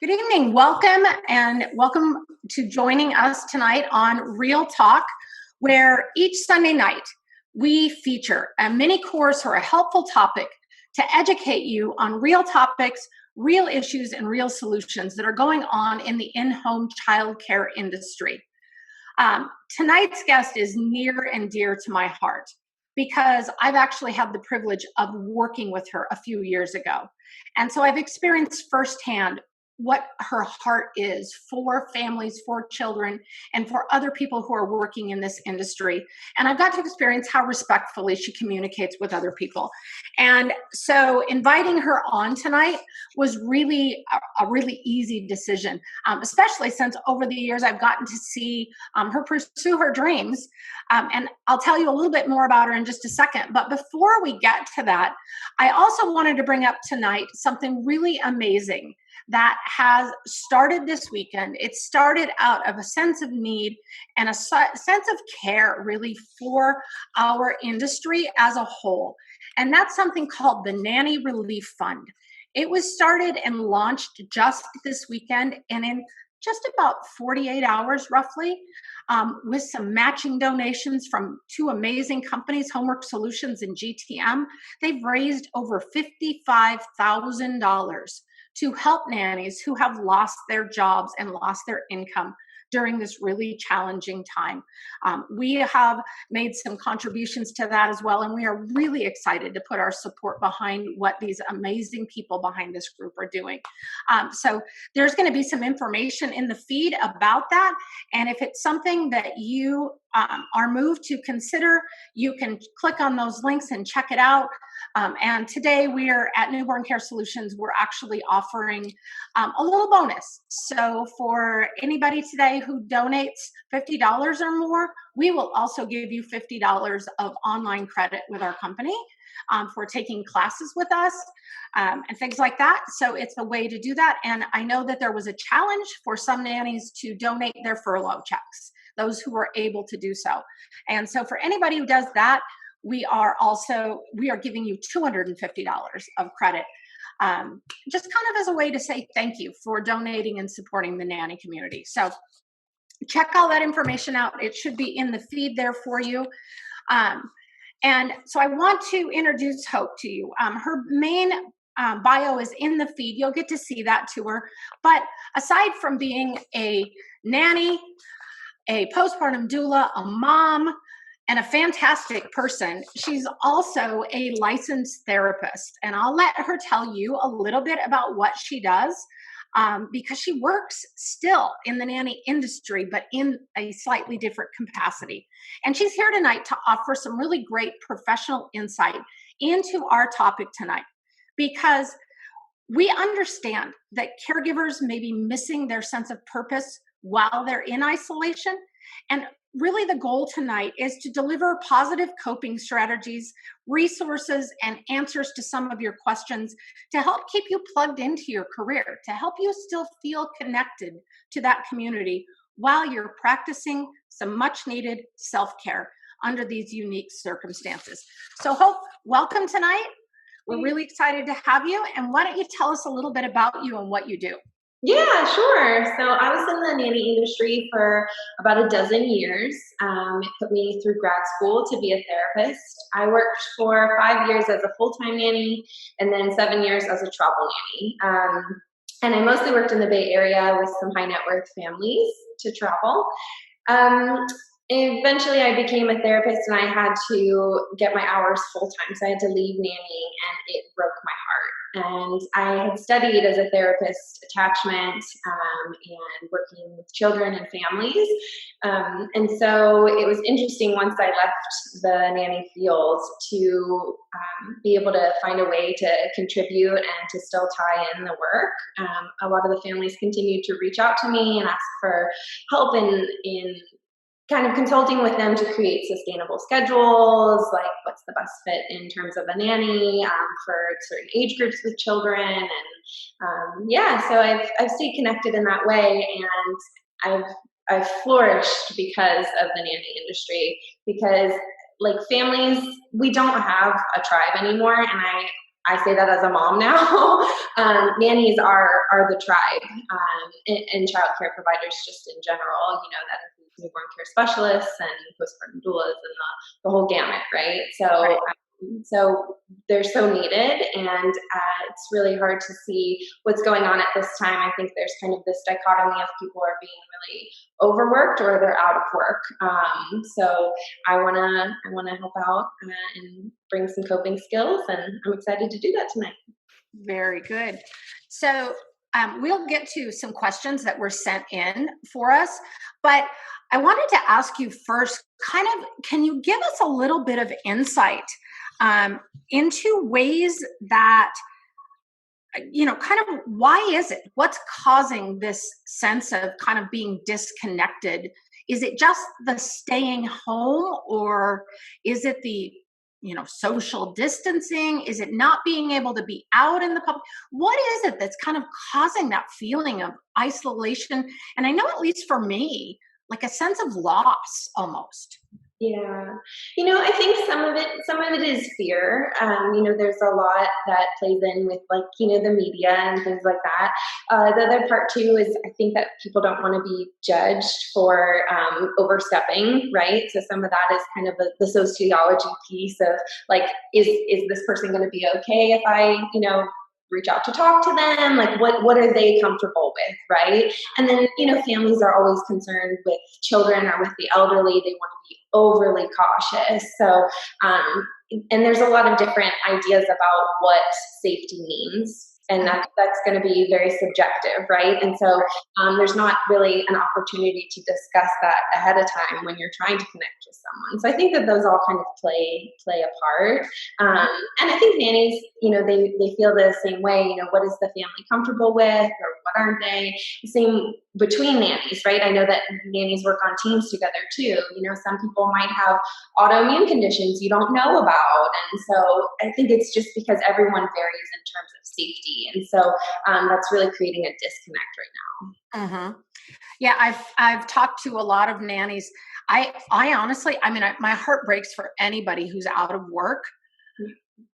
Good evening. Welcome to joining us tonight on Real Talk, where each Sunday night we feature a mini course or a helpful topic to educate you on real topics, real issues, and real solutions that are going on in the in-home childcare industry. Tonight's guest is near and dear to my heart because I've actually had the privilege of working with her a few years ago. And so I've experienced firsthand what her heart is for families, for children, and for other people who are working in this industry. And I've got to experience how respectfully she communicates with other people. And so inviting her on tonight was really a really easy decision, especially since over the years I've gotten to see her pursue her dreams. And I'll tell you a little bit more about her in just a second. But before we get to that, I also wanted to bring up tonight something really amazing that has started this weekend. It started out of a sense of need and a sense of care really for our industry as a whole. And that's something called the Nanny Relief Fund. It was started and launched just this weekend, and in just about 48 hours roughly, with some matching donations from two amazing companies, Homework Solutions and GTM, they've raised over $55,000 to help nannies who have lost their jobs and lost their income during this really challenging time. We have made some contributions to that as well, and we are really excited to put our support behind what these amazing people behind this group are doing. So there's going to be some information in the feed about that, and if it's something that you are moved to consider, you can click on those links and check it out. And today we are at Newborn Care Solutions, we're actually offering a little bonus. So for anybody today who donates $50 or more, we will also give you $50 of online credit with our company for taking classes with us and things like that. So it's a way to do that. And I know that there was a challenge for some nannies to donate their furlough checks, those who were able to do so. And so for anybody who does that, we are giving you $250 of credit, just kind of as a way to say thank you for donating and supporting the nanny community. So check all that information out. It should be in the feed there for you. And so I want to introduce Hope to you. Her main bio is in the feed. You'll get to see that to her. But aside from being a nanny, a postpartum doula, a mom, and a fantastic person, she's also a licensed therapist. And I'll let her tell you a little bit about what she does, because she works still in the nanny industry, but in a slightly different capacity. And she's here tonight to offer some really great professional insight into our topic tonight, because we understand that caregivers may be missing their sense of purpose while they're in isolation. And really the goal tonight is to deliver positive coping strategies, resources, and answers to some of your questions to help keep you plugged into your career, to help you still feel connected to that community while you're practicing some much needed self-care under these unique circumstances. So Hope, welcome tonight. We're really excited to have you. And why don't you tell us a little bit about you and what you do? Yeah, sure. So I was in the nanny industry for about a dozen years. It put me through grad school to be a therapist. I worked for 5 years as a full-time nanny and then 7 years as a travel nanny. And I mostly worked in the Bay Area with some high net worth families to travel. Eventually I became a therapist and I had to get my hours full-time. So I had to leave nanny and it broke my heart. And I had studied as a therapist attachment and working with children and families. And so it was interesting once I left the nanny field to be able to find a way to contribute and to still tie in the work. A lot of the families continued to reach out to me and ask for help in kind of consulting with them to create sustainable schedules, like what's the best fit in terms of a nanny for certain age groups with children. And so I've stayed connected in that way, and I've flourished because of the nanny industry, because like families, we don't have a tribe anymore. And I say that as a mom now. Nannies are the tribe, and child care providers just in general. That includes newborn care specialists and postpartum doulas and the whole gamut, right? So, Right. so they're so needed, and it's really hard to see what's going on at this time. I think there's kind of this dichotomy of people are being really overworked or they're out of work. So I wanna help out and bring some coping skills, and I'm excited to do that tonight. Very good. So we'll get to some questions that were sent in for us, but I wanted to ask you first, kind of, can you give us a little bit of insight into ways that, kind of why is it? What's causing this sense of kind of being disconnected? Is it just the staying home, or is it the social distancing? Is it not being able to be out in the public? What is it that's kind of causing that feeling of isolation? And I know, at least for me, like a sense of loss almost. Yeah. I think some of it is fear. There's a lot that plays in with, like, the media and things like that. The other part too is I think that people don't want to be judged for overstepping, right? So some of that is kind of the sociology piece of, like, is this person going to be okay if I, reach out to talk to them? Like, what are they comfortable with, right? And then, families are always concerned with children or with the elderly. They want to be overly cautious. So, and there's a lot of different ideas about what safety means. And that's going to be very subjective, right? And so there's not really an opportunity to discuss that ahead of time when you're trying to connect with someone. So I think that those all kind of play a part. And I think nannies, they feel the same way. What is the family comfortable with, or what aren't they? Same between nannies, right? I know that nannies work on teams together too. Some people might have autoimmune conditions you don't know about, and so I think it's just because everyone varies in terms of safety, and so that's really creating a disconnect right Hmm. Yeah, I've talked to a lot of nannies. I honestly, I mean, my heart breaks for anybody who's out of work. now.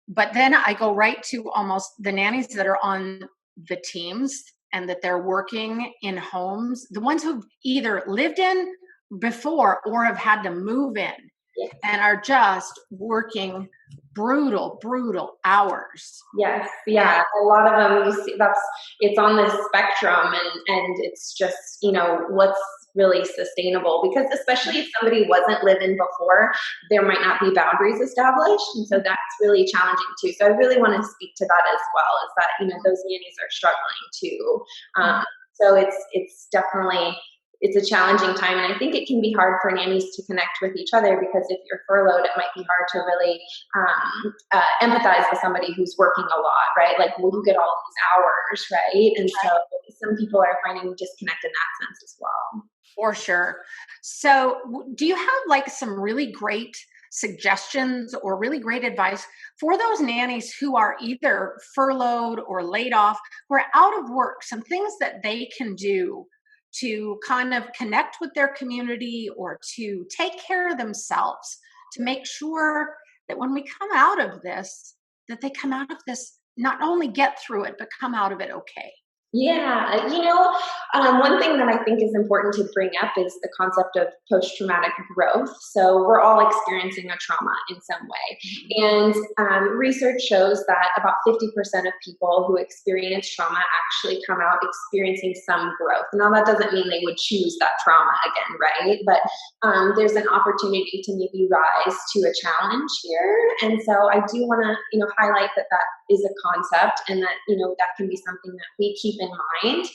But then I go right to almost the nannies that are on the teams and that they're working in homes, the ones who've either lived in before or have had to move in Yeah. and are just working brutal hours. Yes, yeah. A lot of them, you see, it's on this spectrum, and it's just, what's really sustainable, because especially if somebody wasn't living before, there might not be boundaries established, and so that's really challenging too. So I really want to speak to that as well, is that, those nannies are struggling too. So it's definitely, it's a challenging time, and I think it can be hard for nannies to connect with each other, because if you're furloughed, it might be hard to really empathize with somebody who's working a lot, right? Like, will you get all these hours, right? And so some people are finding disconnect in that sense as well. For sure. So, do you have like some really great suggestions or really great advice for those nannies who are either furloughed or laid off, who are out of work? Some things that they can do to kind of connect with their community or to take care of themselves, to make sure that when we come out of this, that they come out of this, not only get through it, but come out of it okay. Yeah, one thing that I think is important to bring up is the concept of post-traumatic growth. So we're all experiencing a trauma in some way. And research shows that about 50% of people who experience trauma actually come out experiencing some growth. Now, that doesn't mean they would choose that trauma again, right? But there's an opportunity to maybe rise to a challenge here. And so I do want to, highlight that is a concept, and that, that can be something that we keep in mind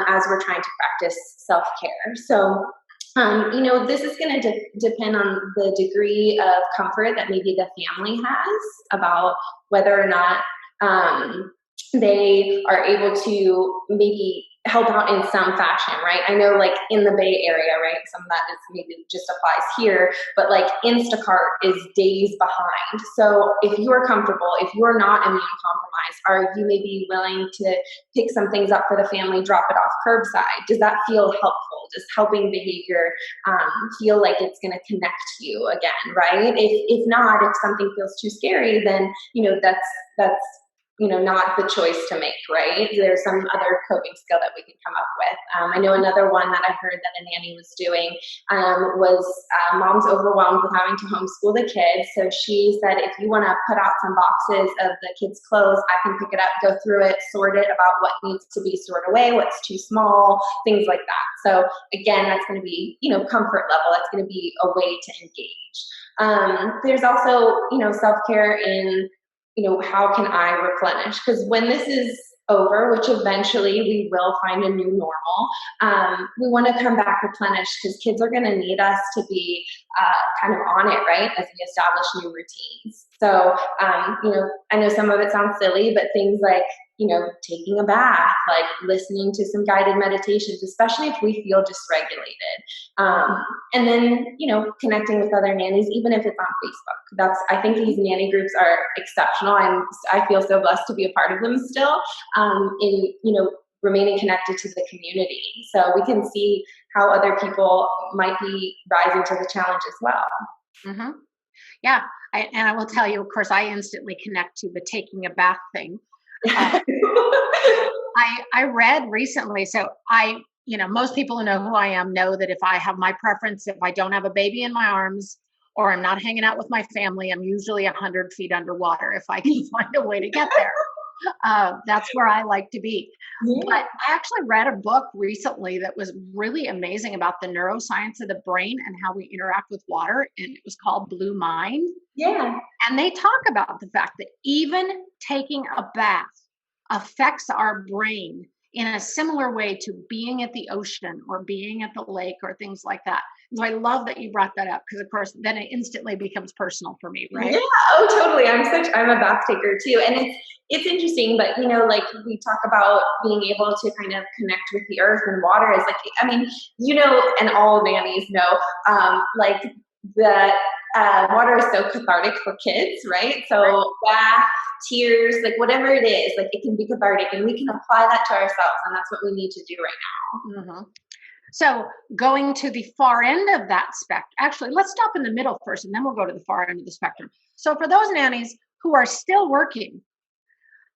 as we're trying to practice self-care. So, this is going to depend on the degree of comfort that maybe the family has about whether or not they are able to maybe help out in some fashion, right? I know like in the Bay Area, right? Some of that is maybe just applies here, but like Instacart is days behind. So if you're comfortable, if you're not immune compromised, are you maybe willing to pick some things up for the family, drop it off curbside? Does that feel helpful? Does helping behavior feel like it's going to connect you again, right? If not, if something feels too scary, then that's not the choice to make, right? There's some other coping skill that we can come up with. I know another one that I heard that a nanny was doing was mom's overwhelmed with having to homeschool the kids. So she said, if you want to put out some boxes of the kids' clothes, I can pick it up, go through it, sort it about what needs to be stored away, what's too small, things like that. So again, that's going to be, comfort level. That's going to be a way to engage. There's also, self-care in how can I replenish? Because when this is over, which eventually we will find a new normal, we want to come back replenished because kids are going to need us to be kind of on it, right? As we establish new routines. So, I know some of it sounds silly, but things like, taking a bath, like listening to some guided meditations, especially if we feel dysregulated. And then, connecting with other nannies, even if it's on Facebook. I think these nanny groups are exceptional. I feel so blessed to be a part of them still, remaining connected to the community. So we can see how other people might be rising to the challenge as well. Mm-hmm. Yeah. And I will tell you, of course, I instantly connect to the taking a bath thing. I read recently, so most people who know who I am know that if I have my preference, if I don't have a baby in my arms or I'm not hanging out with my family, I'm usually 100 feet underwater if I can find a way to get there. That's where I like to be. Yeah. But I actually read a book recently that was really amazing about the neuroscience of the brain and how we interact with water. And it was called Blue Mind. Yeah. And they talk about the fact that even taking a bath affects our brain in a similar way to being at the ocean or being at the lake or things like that. So I love that you brought that up because, of course, then it instantly becomes personal for me, right? Yeah, oh, totally. I'm a bath taker too, and it's interesting. But like we talk about being able to kind of connect with the earth and water is like, and all nannies know, like the water is so cathartic for kids, right? So bath, tears, like whatever it is, like it can be cathartic, and we can apply that to ourselves, and that's what we need to do right now. Mm-hmm. So going to the far end of that spectrum, actually, let's stop in the middle first, and then we'll go to the far end of the spectrum. So for those nannies who are still working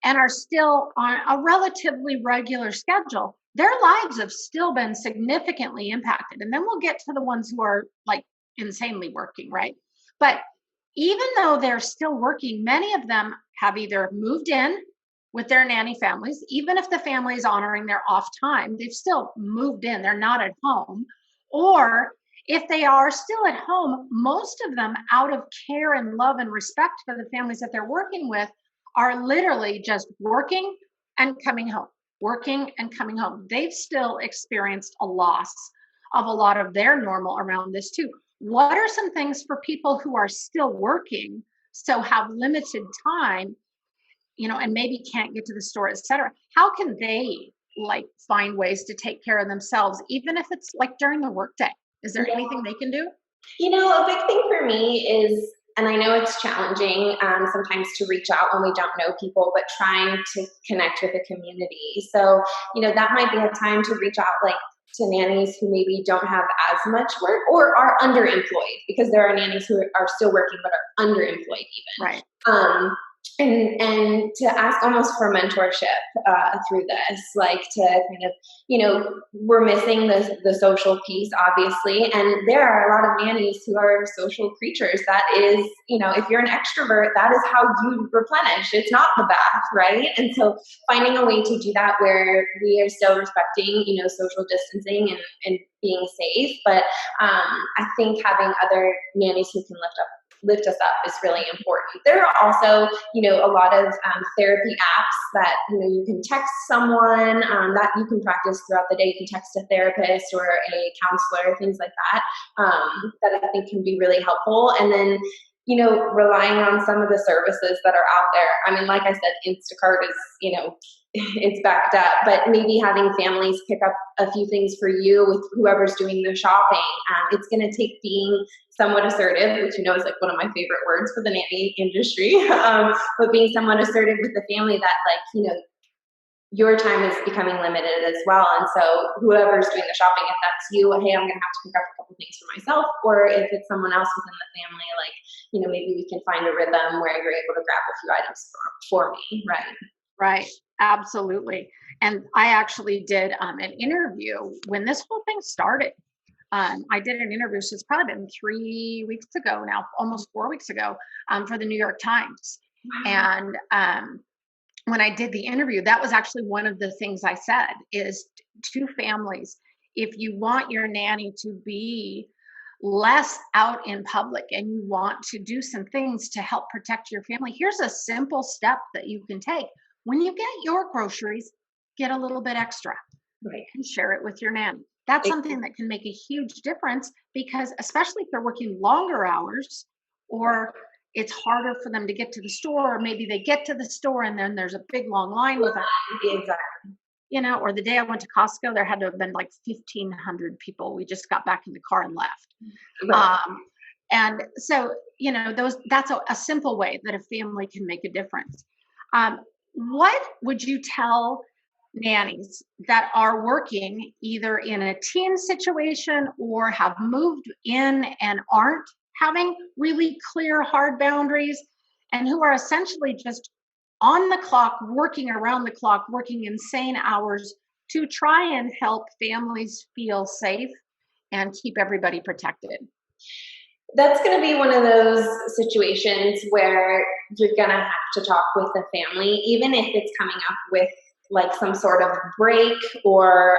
and are still on a relatively regular schedule, their lives have still been significantly impacted. And then we'll get to the ones who are like insanely working, right? But even though they're still working, many of them have either moved in with their nanny families, even if the family is honoring their off time, they've still moved in, they're not at home. Or if they are still at home, most of them, out of care and love and respect for the families that they're working with, are literally just working and coming home, working and coming home. They've still experienced a loss of a lot of their normal around this too. What are some things for people who are still working, so have limited time, and maybe can't get to the store, et cetera? How can they find ways to take care of themselves, even if it's like during the workday? Is there anything they can do? A big thing for me is, and I know it's challenging sometimes to reach out when we don't know people, but trying to connect with the community. So, that might be a time to reach out to nannies who maybe don't have as much work or are underemployed, because there are nannies who are still working but are underemployed even. Right. And to ask almost for mentorship through this, like to kind of, we're missing the social piece, obviously, and there are a lot of nannies who are social creatures. That is, if you're an extrovert, that is how you replenish. It's not the bath, right? And so finding a way to do that where we are still respecting, social distancing and being safe, but I think having other nannies who can lift us up is really important. There are also, a lot of therapy apps that, you can text someone that you can practice throughout the day. You can text a therapist or a counselor, things like that, that I think can be really helpful. And then, relying on some of the services that are out there. I mean, like I said, Instacart is, it's backed up, but maybe having families pick up a few things for you with whoever's doing the shopping. It's going to take being somewhat assertive, which is like one of my favorite words for the nanny industry, but being somewhat assertive with the family that your time is becoming limited as well. And so whoever's doing the shopping, if that's you, hey, I'm going to have to pick up a couple things for myself, or if it's someone else within the family, maybe we can find a rhythm where you're able to grab a few items for me. Right. Right. Absolutely. And I actually did an interview when this whole thing started. I did an interview, so it's probably been 3 weeks ago now, almost 4 weeks ago, for the New York Times. Wow. And when I did the interview, that was actually one of the things I said is to families, if you want your nanny to be less out in public and you want to do some things to help protect your family, here's a simple step that you can take. When you get your groceries, get a little bit extra, right, and share it with your nanny. That's something that can make a huge difference, because especially if they're working longer hours, or it's harder for them to get to the store, or maybe they get to the store and then there's a big long line with them. Exactly. Or the day I went to Costco, there had to have been like 1,500 people. We just got back in the car and left. Right. And so, that's a simple way that a family can make a difference. What would you tell nannies that are working either in a teen situation or have moved in and aren't having really clear, hard boundaries, and who are essentially just on the clock, working around the clock, working insane hours to try and help families feel safe and keep everybody protected? That's going to be one of those situations where you're going to have to talk with the family, even if it's coming up with some sort of break, or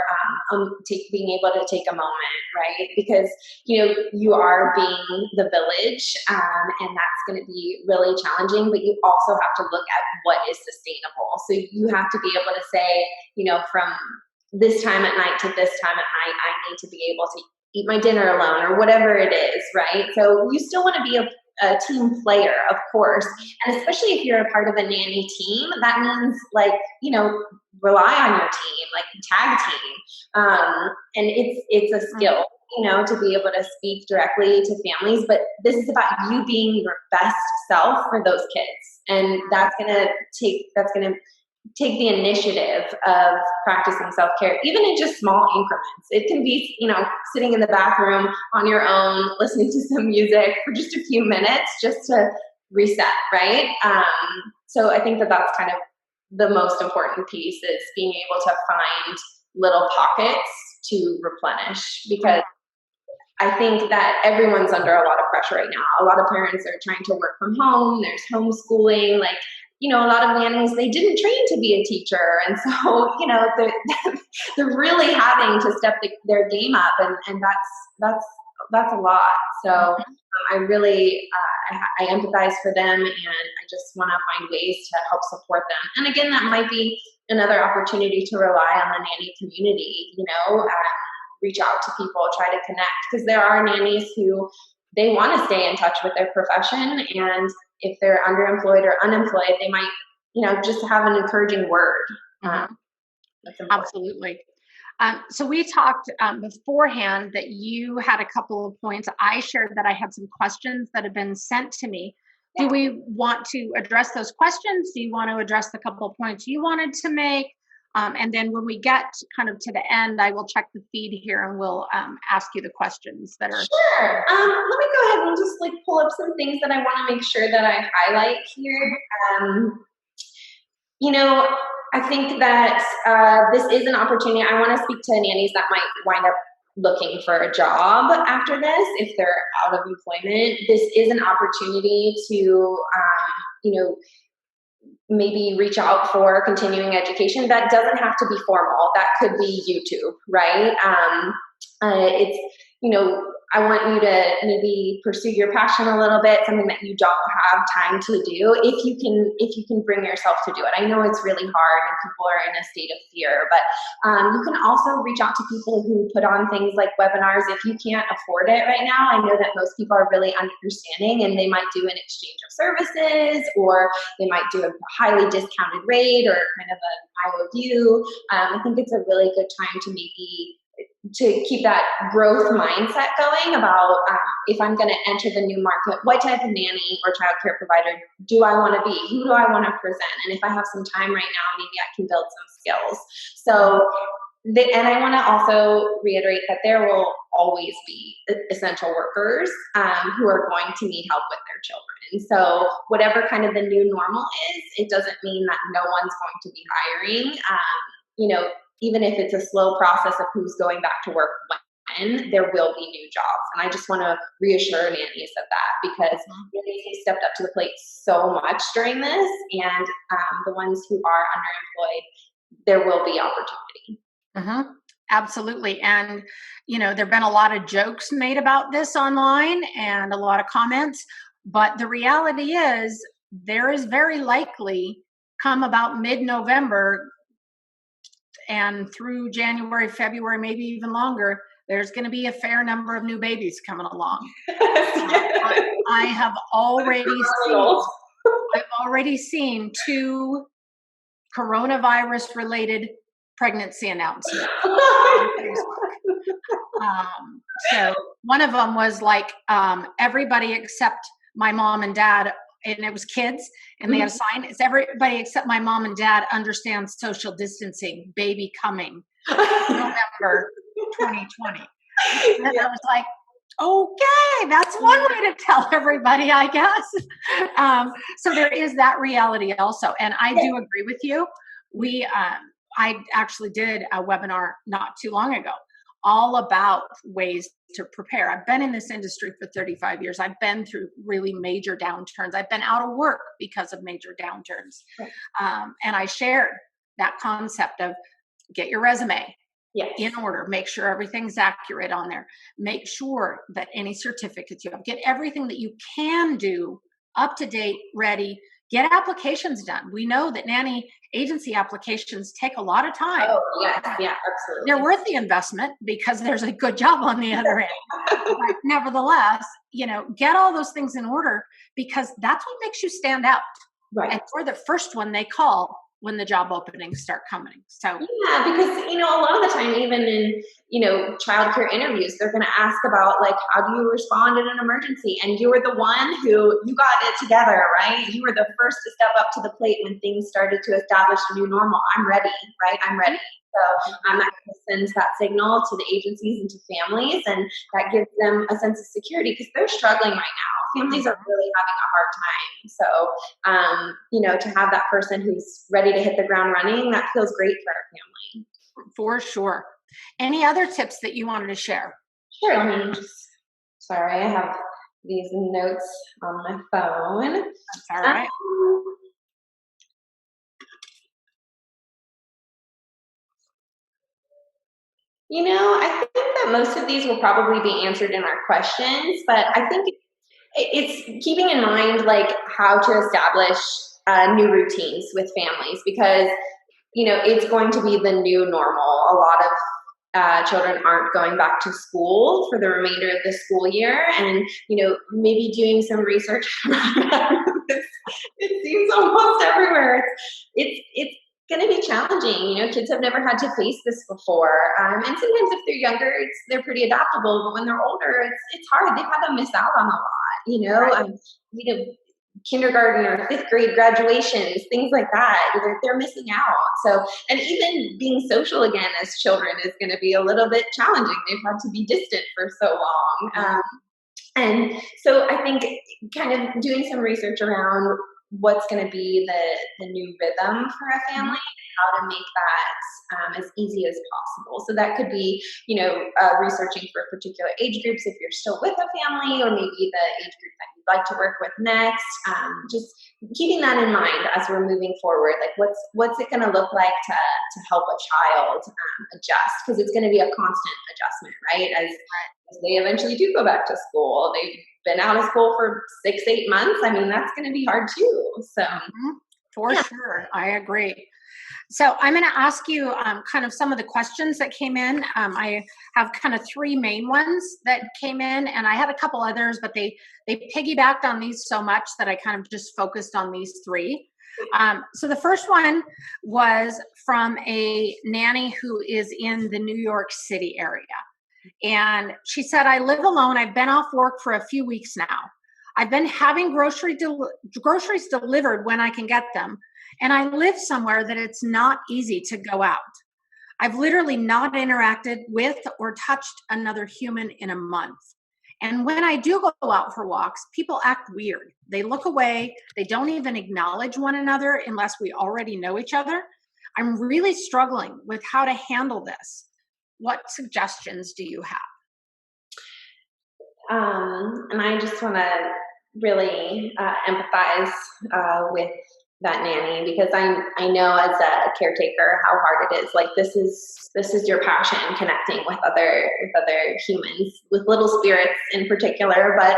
being able to take a moment, right? Because, you are being the village, and that's going to be really challenging, but you also have to look at what is sustainable. So you have to be able to say, from this time at night to this time at night, I need to be able to eat my dinner alone, or whatever it is, right? So you still want to be a team player, of course. And especially if you're a part of a nanny team, that means rely on your team, tag team. And it's a skill, to be able to speak directly to families, but this is about you being your best self for those kids. And that's going to take the initiative of practicing self-care, even in just small increments. It can be, sitting in the bathroom on your own, listening to some music for just a few minutes, just to reset, right? So I think that's kind of the most important piece, is being able to find little pockets to replenish, because I think that everyone's under a lot of pressure right now. A lot of parents are trying to work from home. There's homeschooling. A lot of nannies, they didn't train to be a teacher. And so, they're really having to step their game up. And that's a lot. So I really, I empathize for them, and I just want to find ways to help support them. And again, that might be another opportunity to rely on the nanny community, reach out to people, try to connect, because there are nannies who, they want to stay in touch with their profession, and if they're underemployed or unemployed, they might, just have an encouraging word. Absolutely. So we talked beforehand that you had a couple of points. I shared that I had some questions that had been sent to me. Do we want to address those questions? Do you want to address the couple of points you wanted to make? And then when we get kind of to the end, I will check the feed here and we'll ask you the questions that are. Sure. Let me go ahead and just pull up some things that I want to make sure that I highlight here. I think that this is an opportunity. I want to speak to nannies that might wind up looking for a job after this, if they're out of employment. This is an opportunity to, maybe reach out for continuing education. That doesn't have to be formal. That could be YouTube, right? It's, I want you to maybe pursue your passion a little bit, something that you don't have time to do, if you can bring yourself to do it. I know it's really hard and people are in a state of fear, but you can also reach out to people who put on things like webinars. If you can't afford it right now, I know that most people are really understanding and they might do an exchange of services, or they might do a highly discounted rate or kind of an IOU. I think it's a really good time to maybe to keep that growth mindset going about if I'm going to enter the new market, what type of nanny or child care provider do I want to be? Who do I want to present? And if I have some time right now, maybe I can build some skills. So, and I want to also reiterate that there will always be essential workers who are going to need help with their children. And so whatever kind of the new normal is, it doesn't mean that no one's going to be hiring. You know, even if it's a slow process of who's going back to work when, there will be new jobs. And I just want to reassure nannies of that, because nannies have stepped up to the plate so much during this, and the ones who are underemployed, there will be opportunity. Mm-hmm. Absolutely. And, you know, there have been a lot of jokes made about this online and a lot of comments, but the reality is there is very likely come about mid-November and through January, February, maybe even longer, there's going to be a fair number of new babies coming along. I have already seen 2 coronavirus-related pregnancy announcements on Facebook. So one of them was like, everybody except my mom and dad, and it was kids, and they had a sign. It's everybody except my mom and dad understands social distancing, baby coming, November 2020. And I was like, okay, that's one way to tell everybody, I guess. So there is that reality also. And I do agree with you. I actually did a webinar not too long ago all about ways to prepare. I've been in this industry for 35 years. I've been through really major downturns. I've been out of work because of major downturns. And I shared that concept of get your resume in order, make sure everything's accurate on there, make sure that any certificates you have, get everything that you can do up to date, ready, get applications done. We know that nanny agency applications take a lot of time. Oh, yeah, absolutely. They're worth the investment because there's a good job on the other end. But nevertheless, you know, get all those things in order, because that's what makes you stand out. Right. And we're the first one they call when the job openings start coming. So yeah, because you know, a lot of the time, even in childcare interviews, they're going to ask about like, how do you respond in an emergency? And you were the one who you got it together, right? You were the first to step up to the plate when things started to establish a new normal. I'm ready, right? I'm ready. So that sends that signal to the agencies and to families, and that gives them a sense of security, because they're struggling right now. Families are really having a hard time. So, to have that person who's ready to hit the ground running, that feels great for our family. For sure. Any other tips that you wanted to share? Sure. Sorry, I have these notes on my phone. That's all right. I think that most of these will probably be answered in our questions, but I think it's keeping in mind like how to establish new routines with families, because it's going to be the new normal. A lot of children aren't going back to school for the remainder of the school year, and maybe doing some research around that. It seems almost everywhere. It's going to be challenging. Kids have never had to face this before, and sometimes if they're younger, they're pretty adaptable. But when they're older, it's hard. They've had to miss out on a lot. Kindergarten or 5th grade graduations, things like that. They're missing out. So, and even being social again as children is going to be a little bit challenging. They've had to be distant for so long. And so I think kind of doing some research around what's going to be the new rhythm for a family, and how to make that as easy as possible. So that could be, researching for particular age groups if you're still with a family, or maybe the age group that you'd like to work with next. Just keeping that in mind as we're moving forward. Like what's it going to look like to help a child adjust? Because it's going to be a constant adjustment, right? As they eventually do go back to school. They've been out of school for 6, 8 months. I mean, that's going to be hard too. So, For yeah. sure. I agree. So I'm going to ask you kind of some of the questions that came in. I have kind of three main ones that came in, and I had a couple others, but they piggybacked on these so much that I kind of just focused on these three. So the first one was from a nanny who is in the New York City area. And she said, I live alone. I've been off work for a few weeks now. I've been having groceries delivered when I can get them. And I live somewhere that it's not easy to go out. I've literally not interacted with or touched another human in a month. And when I do go out for walks, people act weird. They look away. They don't even acknowledge one another unless we already know each other. I'm really struggling with how to handle this. What suggestions do you have? And I just want to really empathize with that nanny, because I know as a caretaker how hard it is. Like, this is your passion, connecting with other humans, with little spirits in particular, but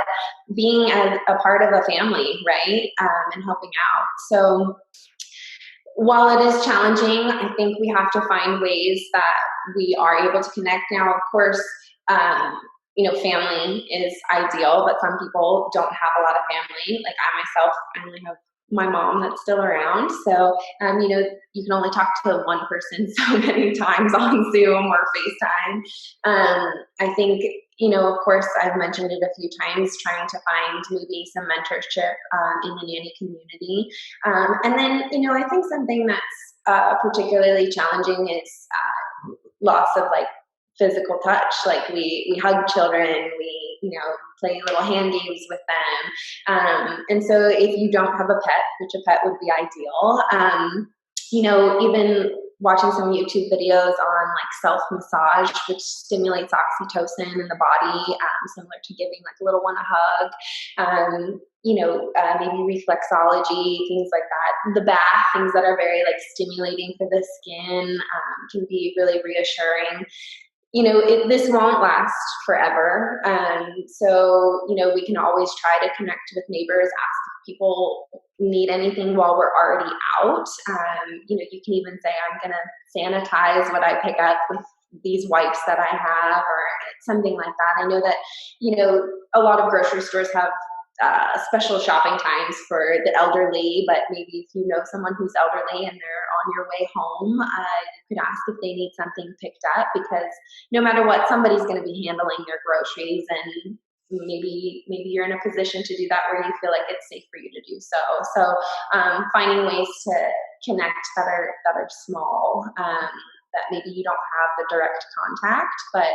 being a part of a family, right? And helping out. So while it is challenging, I think we have to find ways that we are able to connect. Now, of course, family is ideal, but some people don't have a lot of family. Like I myself, I only have my mom that's still around. So, you can only talk to one person so many times on Zoom or FaceTime. I think, of course, I've mentioned it a few times, trying to find maybe some mentorship in the nanny community. And then, I think something that's particularly challenging is loss of like physical touch. Like we hug children, we play little hand games with them, and so if you don't have a pet, which a pet would be ideal, even watching some YouTube videos on like self massage, which stimulates oxytocin in the body, similar to giving like a little one a hug. Maybe reflexology, things like that. The bath, things that are very like stimulating for the skin, can be really reassuring. This won't last forever. So, we can always try to connect with neighbors, ask if people need anything while we're already out. You can even say, I'm going to sanitize what I pick up with these wipes that I have, or something like that. I know that, a lot of grocery stores have special shopping times for the elderly, but maybe if you know someone who's elderly and they're on your way home, you could ask if they need something picked up, because no matter what, somebody's going to be handling your groceries, and maybe you're in a position to do that where you feel like it's safe for you to do so. So finding ways to connect that are small, that maybe you don't have the direct contact, but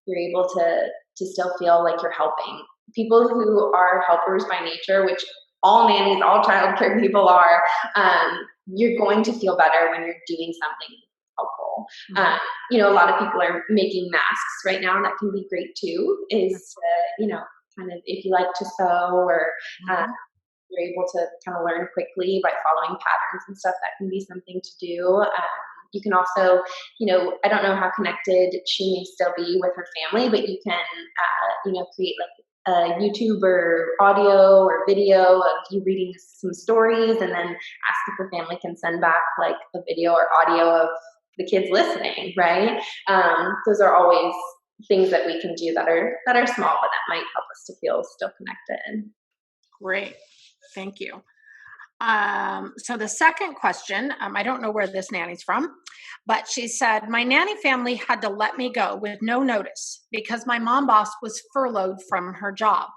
you're able to still feel like you're helping. People who are helpers by nature, which all nannies, all childcare people are, you're going to feel better when you're doing something helpful. Mm-hmm. A lot of people are making masks right now, and that can be great too, is, kind of, if you like to sew, or you're able to kind of learn quickly by following patterns and stuff, that can be something to do. You can also, I don't know how connected she may still be with her family, but you can, create like a YouTube or audio or video of you reading some stories, and then ask if the family can send back like a video or audio of the kids listening, right? Those are always things that we can do that are small, but that might help us to feel still connected. Great. Thank you. So the second question, I don't know where this nanny's from, but she said, my nanny family had to let me go with no notice because my mom boss was furloughed from her job.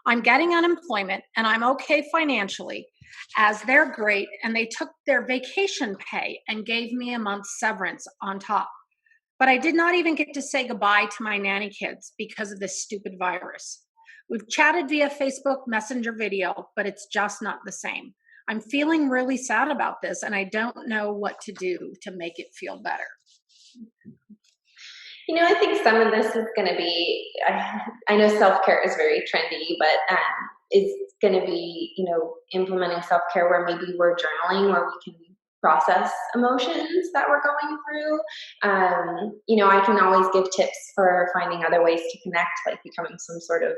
I'm getting unemployment and I'm okay financially, as they're great, and they took their vacation pay and gave me a month's severance on top. But I did not even get to say goodbye to my nanny kids because of this stupid virus. We've chatted via Facebook Messenger video, but it's just not the same. I'm feeling really sad about this, and I don't know what to do to make it feel better. I think some of this is going to be, I know self-care is very trendy, but it's going to be, implementing self-care where maybe we're journaling, where we can process emotions that we're going through. I can always give tips for finding other ways to connect, like becoming some sort of,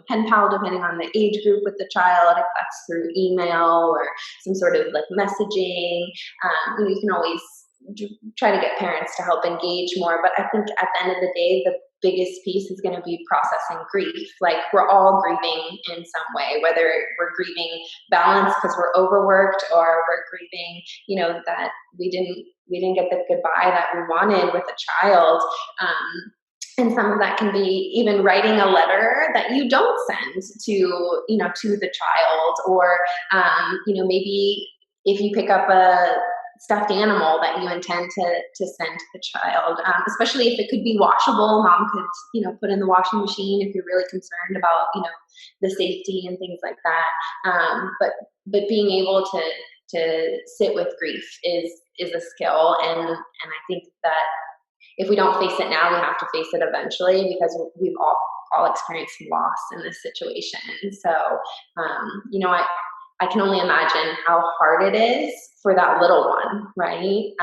pen pal, depending on the age group with the child, if that's through email or some sort of like messaging. You can always try to get parents to help engage more. But I think at the end of the day, the biggest piece is going to be processing grief. Like, we're all grieving in some way, whether we're grieving balance because we're overworked, or we're grieving, that we didn't get the goodbye that we wanted with a child. And some of that can be even writing a letter that you don't send to the child, or maybe if you pick up a stuffed animal that you intend to send to the child, especially if it could be washable. Mom could, put in the washing machine if you're really concerned about, the safety and things like that. But being able to sit with grief is a skill, and I think that if we don't face it now, we have to face it eventually, because we've all experienced loss in this situation. So, I can only imagine how hard it is for that little one, right?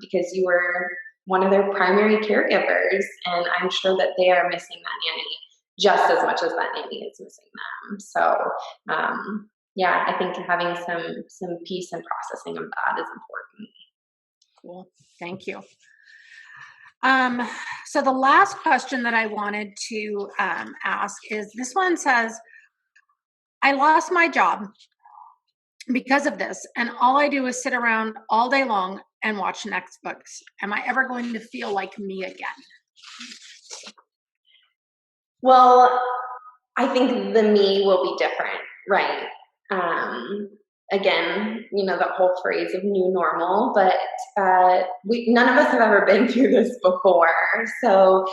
Because you were one of their primary caregivers, and I'm sure that they are missing that nanny just as much as that nanny is missing them. So, I think having some peace and processing of that is important. Cool. Thank you. So the last question that I wanted to ask is, this one says, I lost my job because of this, and all I do is sit around all day long and watch Netflix. Am I ever going to feel like me again? Well, I think the me will be different, right? Again, the whole phrase of new normal, but none of us have ever been through this before. So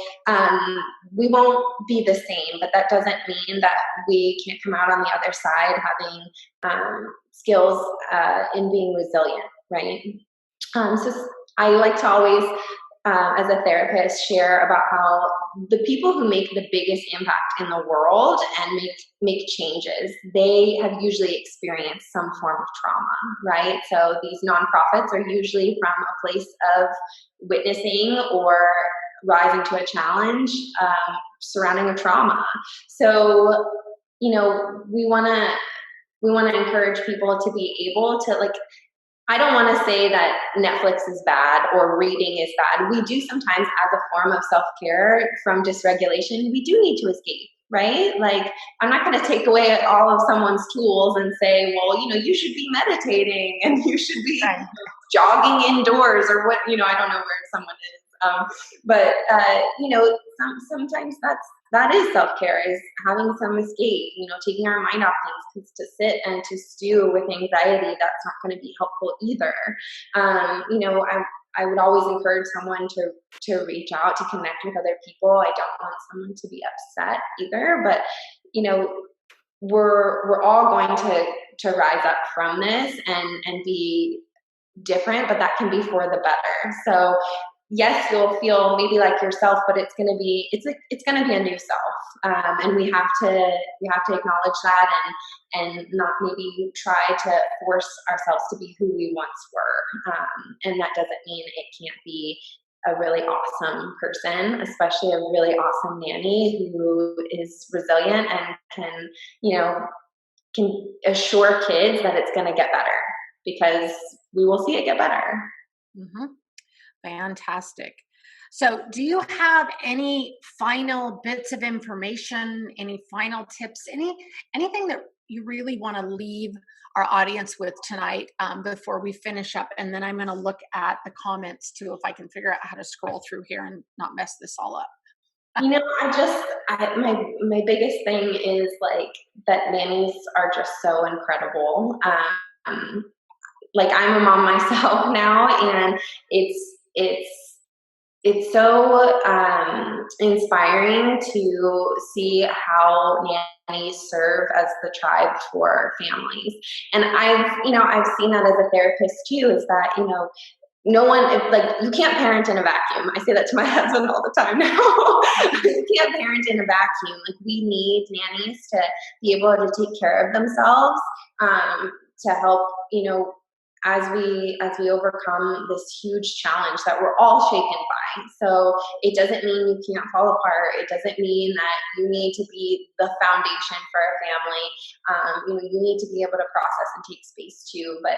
we won't be the same, but that doesn't mean that we can't come out on the other side having skills in being resilient, right? So I like to always, as a therapist, share about how the people who make the biggest impact in the world and make changes, they have usually experienced some form of trauma, right? So these nonprofits are usually from a place of witnessing or rising to a challenge surrounding a trauma. So, we want to encourage people to be able to, I don't want to say that Netflix is bad or reading is bad. We do sometimes, as a form of self-care from dysregulation, we do need to escape, right? Like, I'm not going to take away all of someone's tools and say, well, you should be meditating and you should be jogging indoors, or what, I don't know where someone is. But sometimes that is self-care, is having some escape, taking our mind off things, because to sit and to stew with anxiety, that's not going to be helpful either. I would always encourage someone to reach out, to connect with other people. I don't want someone to be upset either, but we're all going to rise up from this and be different, but that can be for the better. So yes, you'll feel maybe like yourself, but it's going to be a new self, and we have to acknowledge that and not maybe try to force ourselves to be who we once were. And that doesn't mean it can't be a really awesome person, especially a really awesome nanny who is resilient and can assure kids that it's going to get better, because we will see it get better. Mm-hmm. Fantastic. So do you have any final bits of information, any final tips, anything that you really want to leave our audience with tonight before we finish up? And then I'm going to look at the comments too, if I can figure out how to scroll through here and not mess this all up. My biggest thing is that nannies are just so incredible. I'm a mom myself now, and it's so inspiring to see how nannies serve as the tribe for families. And I've seen that as a therapist too, is that, no one, you can't parent in a vacuum. I say that to my husband all the time now. You can't parent in a vacuum. We need nannies to be able to take care of themselves, to help, as we overcome this huge challenge that we're all shaken by. So it doesn't mean you can't fall apart. It doesn't mean that you need to be the foundation for a family. You need to be able to process and take space too. But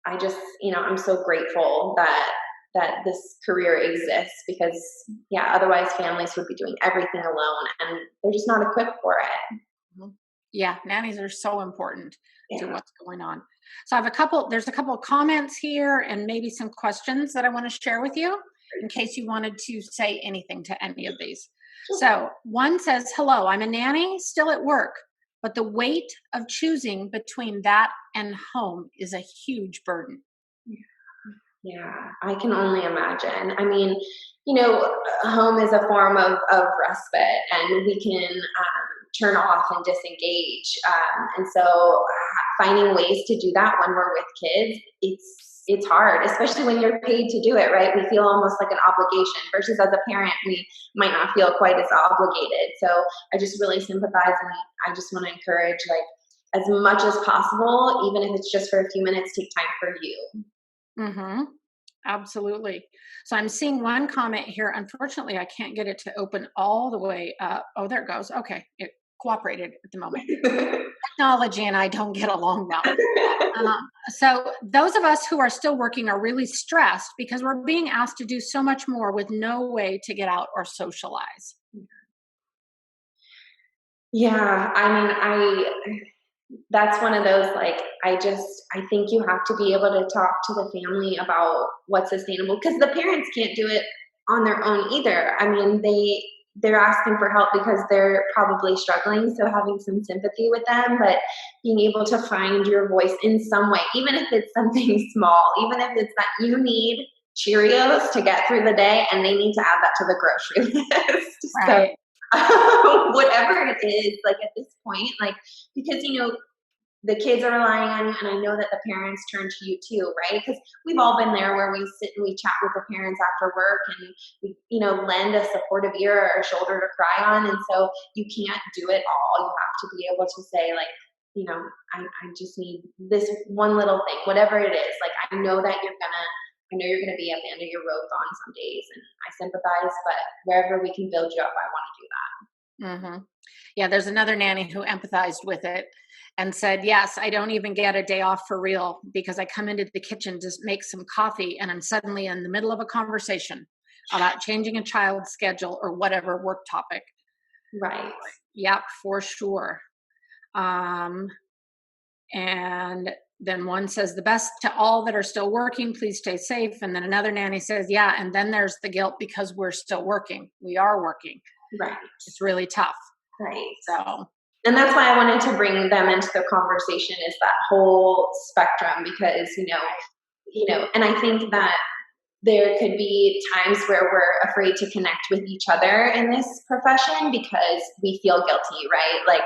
I just, I'm so grateful that this career exists, because otherwise families would be doing everything alone, and they're just not equipped for it. Yeah, nannies are so important to Yeah. what's going on. So there's a couple of comments here and maybe some questions that I want to share with you in case you wanted to say anything to any of these. So one says, hello, I'm a nanny still at work, but the weight of choosing between that and home is a huge burden. Yeah, I can only imagine. I mean, home is a form of respite, and we can turn off and disengage. And so, finding ways to do that when we're with kids, it's hard, especially when you're paid to do it. Right? We feel almost like an obligation. Versus as a parent, we might not feel quite as obligated. So I just really sympathize, and I just want to encourage, like, as much as possible, even if it's just for a few minutes, take time for you. Mm-hmm. Absolutely. So I'm seeing one comment here. Unfortunately, I can't get it to open all the way up. Oh, there it goes. Okay. It cooperated at the moment. Technology and I don't get along well. So those of us who are still working are really stressed because we're being asked to do so much more with no way to get out or socialize. Yeah, I mean, that's one of those, like, I think you have to be able to talk to the family about what's sustainable, because the parents can't do it on their own either. I mean, they're asking for help because they're probably struggling, so having some sympathy with them, but being able to find your voice in some way, even if it's something small, even if it's that you need Cheerios to get through the day and they need to add that to the grocery list. So Right. whatever it is, like, at this point, like, because the kids are relying on you, and I know that the parents turn to you too, right? Because we've all been there where we sit and we chat with the parents after work, and we, lend a supportive ear or a shoulder to cry on. And so you can't do it all. You have to be able to say, like, I just need this one little thing, whatever it is. Like, I know you're gonna be at the end of your rope on some days, and I sympathize, but wherever we can build you up, I want to do that. Mm-hmm. Yeah, there's another nanny who empathized with it and said, yes, I don't even get a day off for real because I come into the kitchen to make some coffee and I'm suddenly in the middle of a conversation about changing a child's schedule or whatever work topic. Right. Yep, for sure. Um, and then one says, the best to all that are still working, please stay safe. And then another nanny says, yeah, and then there's the guilt because we're still working. We are working. Right. It's really tough. Right. So, and that's why I wanted to bring them into the conversation, is that whole spectrum, because, and I think that there could be times where we're afraid to connect with each other in this profession because we feel guilty, right? Like,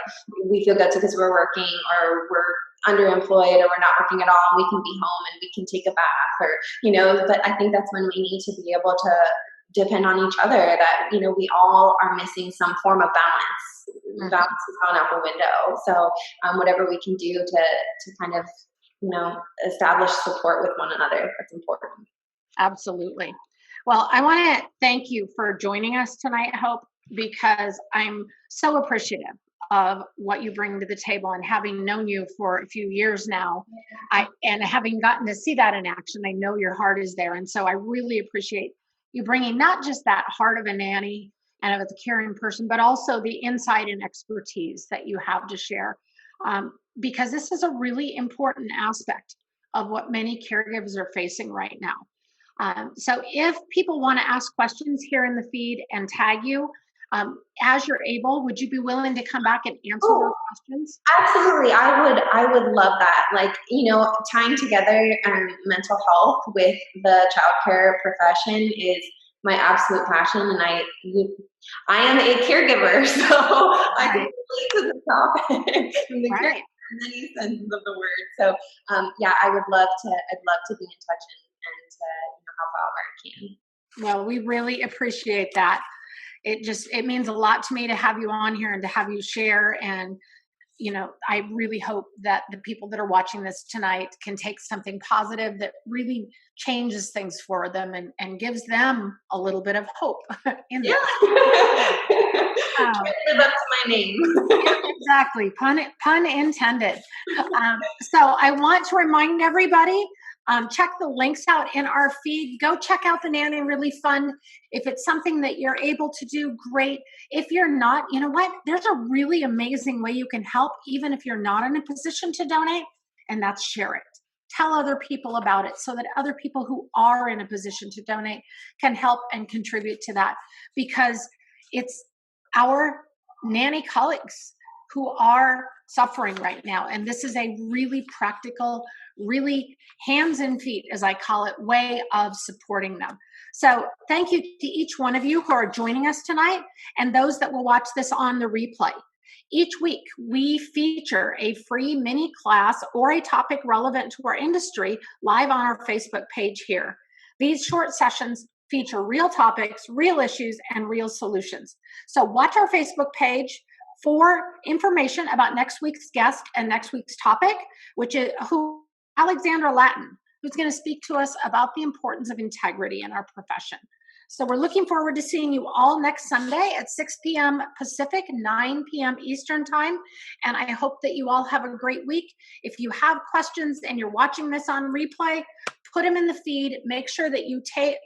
we feel guilty because we're working, or we're underemployed, or we're not working at all, and we can be home and we can take a bath, or, but I think that's when we need to be able to depend on each other, that, we all are missing some form of balance. Balance is gone out the window. So whatever we can do to kind of, establish support with one another, that's important. absolutely. Well, I want to thank you for joining us tonight, Hope, because I'm so appreciative of what you bring to the table, and having known you for a few years now, and having gotten to see that in action, I know your heart is there. And so I really appreciate you bringing not just that heart of a nanny and of a caring person, but also the insight and expertise that you have to share. Because this is a really important aspect of what many caregivers are facing right now. So if people want to ask questions here in the feed and tag you, as you're able, would you be willing to come back and answer those questions? Absolutely. I would love that. Like, tying together mental health with the childcare profession is my absolute passion. And I am a caregiver, so I can relate to the topic and the care in many senses of the word. So I'd love to be in touch and to help out where I can. Well, we really appreciate that. It means a lot to me to have you on here and to have you share. And I really hope that the people that are watching this tonight can take something positive that really changes things for them and gives them a little bit of hope in Yeah. this. Try Um, to live up to my name. yeah, exactly. Pun intended. So I want to remind everybody, check the links out in our feed. Go check out the Nanny Relief Fund. If it's something that you're able to do, great. If you're not, you know what? There's a really amazing way you can help, even if you're not in a position to donate, and that's share it. Tell other people about it so that other people who are in a position to donate can help and contribute to that, because it's our nanny colleagues who are suffering right now. And this is a really practical, really hands and feet, as I call it, way of supporting them. So thank you to each one of you who are joining us tonight and those that will watch this on the replay. Each week, we feature a free mini class or a topic relevant to our industry live on our Facebook page here. These short sessions feature real topics, real issues, and real solutions. So watch our Facebook page for information about next week's guest and next week's topic, which is Alexandra Latin, who's going to speak to us about the importance of integrity in our profession. So we're looking forward to seeing you all next Sunday at 6 p.m. Pacific, 9 p.m. Eastern Time. And I hope that you all have a great week. If you have questions and you're watching this on replay, put them in the feed. Make sure that you tag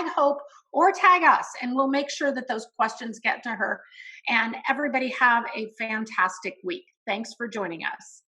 Hope or tag us, and we'll make sure that those questions get to her. And everybody have a fantastic week. Thanks for joining us.